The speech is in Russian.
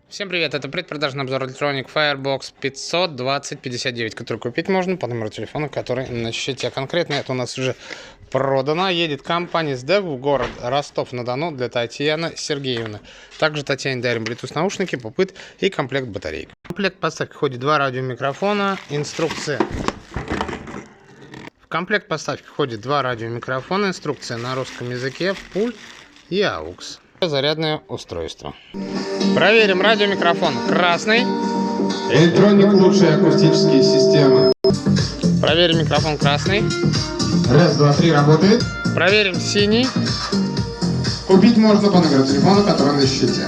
Всем привет, это предпродажный обзор Electronic Firebox 52059, который купить можно по номеру телефона, который на счете. А конкретно это у нас уже продано. Едет компания СДЭК в город Ростов-на-Дону для Татьяны Сергеевны. Также Татьяне дарим Bluetooth наушники, попыт и комплект батареек. В комплект поставки входит 2 радиомикрофона, инструкция. В комплект поставки входит 2 радиомикрофона, инструкция на русском языке, пульт и AUX. Зарядное устройство. Проверим радиомикрофон красный. Electronic лучшие акустические системы. Проверим микрофон красный. Раз, два, три, работает. Проверим синий. Купить можно по номеру телефона, который на счете.